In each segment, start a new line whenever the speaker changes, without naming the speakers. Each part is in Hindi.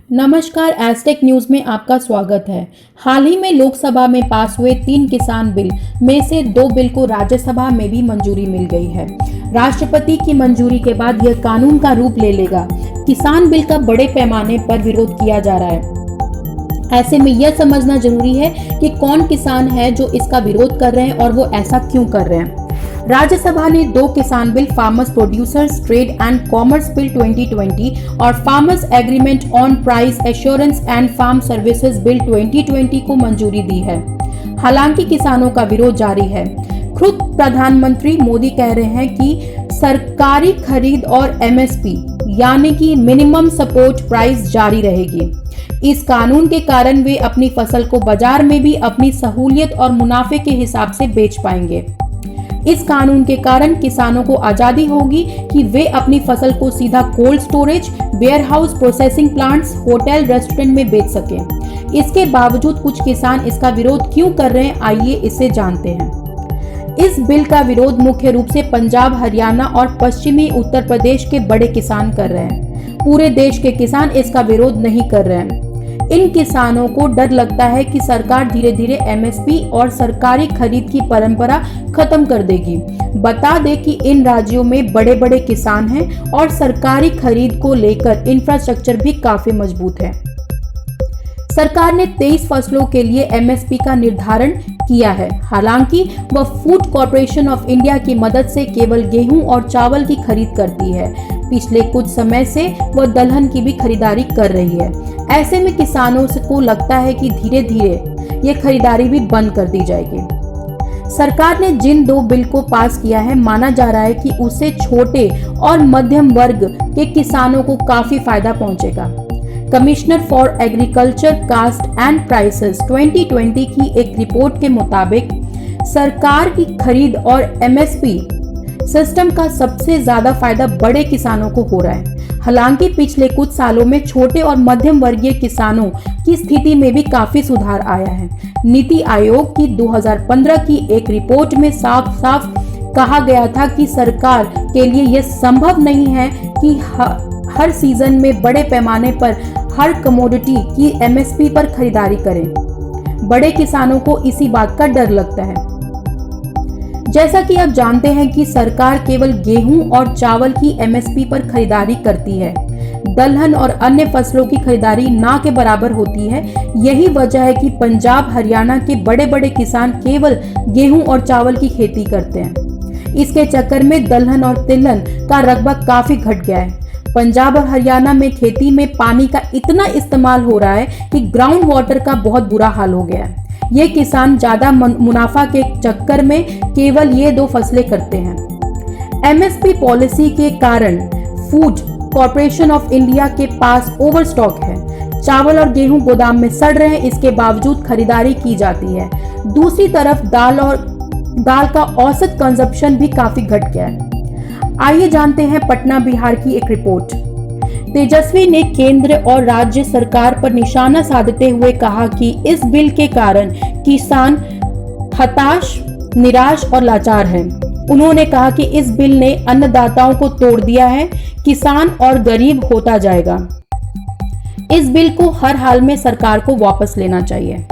नमस्कार, एस्टेक न्यूज में आपका स्वागत है। हाल ही में लोकसभा में पास हुए 3 किसान बिल में से 2 बिल को राज्यसभा में भी मंजूरी मिल गई है। राष्ट्रपति की मंजूरी के बाद यह कानून का रूप ले लेगा। किसान बिल का बड़े पैमाने पर विरोध किया जा रहा है। ऐसे में यह समझना जरूरी है कि कौन किसान है जो इसका विरोध कर रहे हैं और वो ऐसा क्यों कर रहे हैं। राज्यसभा ने 2 किसान bill, farmers producers trade and commerce bill 2020 और farmers agreement on price assurance and farm services bill 2020 को मंजूरी दी है। हालांकि किसानों का विरोध जारी है। खुद प्रधानमंत्री मोदी कह रहे हैं कि सरकारी खरीद और एमएसपी यानी कि मिनिमम सपोर्ट प्राइस जारी रहेगी। इस कानून के कारण वे अपनी फसल को बाजार में भी अपनी सहूलियत और मुनाफे के हिसाब से बेच पाएंगे। इस कानून के कारण किसानों को आजादी होगी कि वे अपनी फसल को सीधा cold storage, warehouse, processing plants, hotel, restaurant में बेच सकें। इसके बावजूद कुछ किसान इसका विरोध क्यों कर रहे हैं, आइए इसे जानते हैं। इस बिल का विरोध मुख्य रूप से पंजाब, हरियाणा और पश्चिमी उत्तर प्रदेश के बड़े किसान कर रहे हैं। पूरे देश के किसान इसका विरोध नहीं कर रहे हैं। इन किसानों को डर लगता है कि सरकार धीरे धीरे एमएसपी और सरकारी खरीद की परंपरा खत्म कर देगी। बता दें कि इन राज्यों में बड़े बड़े किसान हैं और सरकारी खरीद को लेकर इंफ्रास्ट्रक्चर भी काफी मजबूत है। सरकार ने 23 फसलों के लिए एमएसपी का निर्धारण किया है। हालांकि वह फूड कॉर्पोरेशन ऑफ इंडिया की मदद से केवल गेहूं और चावल की खरीद करती है। पिछले कुछ समय से वह दलहन की भी खरीदारी कर रही है। ऐसे में किसानों को लगता है कि धीरे धीरे ये खरीदारी भी बंद कर दी जाएगी। सरकार ने जिन 2 बिल को पास किया है, माना जा रहा है कि उससे छोटे और मध्यम वर्ग के किसानों को काफी फायदा पहुंचेगा। Commissioner for agriculture cost and prices 2020 की एक रिपोर्ट के मुताबिक सरकार की खरीद और एमएसपी सिस्टम का सबसे ज्यादा फायदा बड़े किसानों को हो रहा है। हालांकि पिछले कुछ सालों में छोटे और मध्यम वर्गीय किसानों की स्थिति में भी काफी सुधार आया है। नीति आयोग की 2015 की एक रिपोर्ट में साफ साफ कहा गया था कि सरकार के लिए यह संभव नहीं है कि हर सीजन में बड़े पैमाने पर हर कमोडिटी की एमएसपी पर खरीदारी करें। बड़े किसानों को इसी बात का डर लगता है। जैसा कि आप जानते हैं कि सरकार केवल गेहूं और चावल की एमएसपी पर खरीदारी करती है। दलहन और अन्य फसलों की खरीदारी ना के बराबर होती है। यही वजह है कि पंजाब, हरियाणा के बड़े बड़े किसान केवल गेहूं और चावल की खेती करते हैं। इसके चक्कर में दलहन और तिलहन का रकबा काफी घट गया है। पंजाब और हरियाणा में खेती में पानी का इतना इस्तेमाल हो रहा है कि ग्राउंड वाटर का बहुत बुरा हाल हो गया है। ये किसान ज्यादा मुनाफा के चक्कर में केवल ये 2 फसलें करते हैं। एमएसपी पॉलिसी के कारण फूड कॉर्पोरेशन ऑफ इंडिया के पास ओवर स्टॉक है। चावल और गेहूं गोदाम में सड़ रहे हैं, इसके बावजूद खरीदारी की जाती है। दूसरी तरफ दाल का औसत कंजप्शन भी काफी घट गया है। आइए जानते हैं पटना बिहार की एक रिपोर्ट। तेजस्वी ने केंद्र और राज्य सरकार पर निशाना साधते हुए कहा कि इस बिल के कारण किसान हताश, निराश और लाचार हैं। उन्होंने कहा कि इस बिल ने अन्नदाताओं को तोड़ दिया है, किसान और गरीब होता जाएगा। इस बिल को हर हाल में सरकार को वापस लेना चाहिए।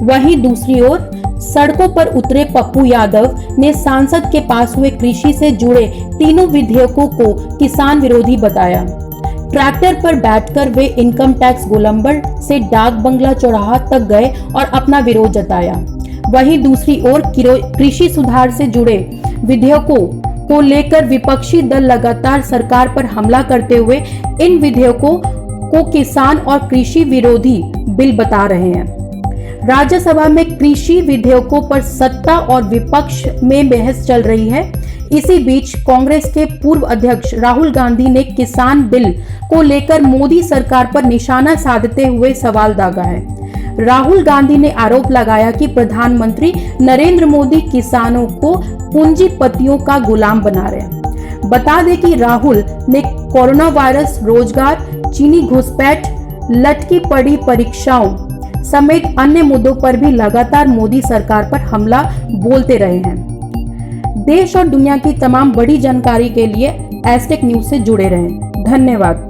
वहीं दूसरी ओर सड़कों पर उतरे पप्पू यादव ने सांसद के पास हुए कृषि से जुड़े तीनों विधेयकों को किसान विरोधी बताया। ट्रैक्टर पर बैठकर वे इनकम टैक्स गोलंबर से डाक बंगला चौराहा तक गए और अपना विरोध जताया। वहीं दूसरी ओर कृषि सुधार से जुड़े विधेयकों को लेकर विपक्षी दल लगातार सरकार पर हमला करते हुए इन विधेयकों को किसान और कृषि विरोधी बिल बता रहे हैं। राज्यसभा में कृषि विधेयकों पर सत्ता और विपक्ष में बहस चल रही है। इसी बीच कांग्रेस के पूर्व अध्यक्ष राहुल गांधी ने किसान बिल को लेकर मोदी सरकार पर निशाना साधते हुए सवाल दागा है। राहुल गांधी ने आरोप लगाया कि प्रधानमंत्री नरेंद्र मोदी किसानों को पूंजीपतियों का गुलाम बना रहे हैं। बता दें कि राहुल ने कोरोना वायरस, रोजगार, चीनी घुसपैठ, लटकी पड़ी परीक्षाओं समेत अन्य मुद्दों पर भी लगातार मोदी सरकार पर हमला बोलते रहे हैं। देश और दुनिया की तमाम बड़ी जानकारी के लिए एस्टेक न्यूज से जुड़े रहें। धन्यवाद।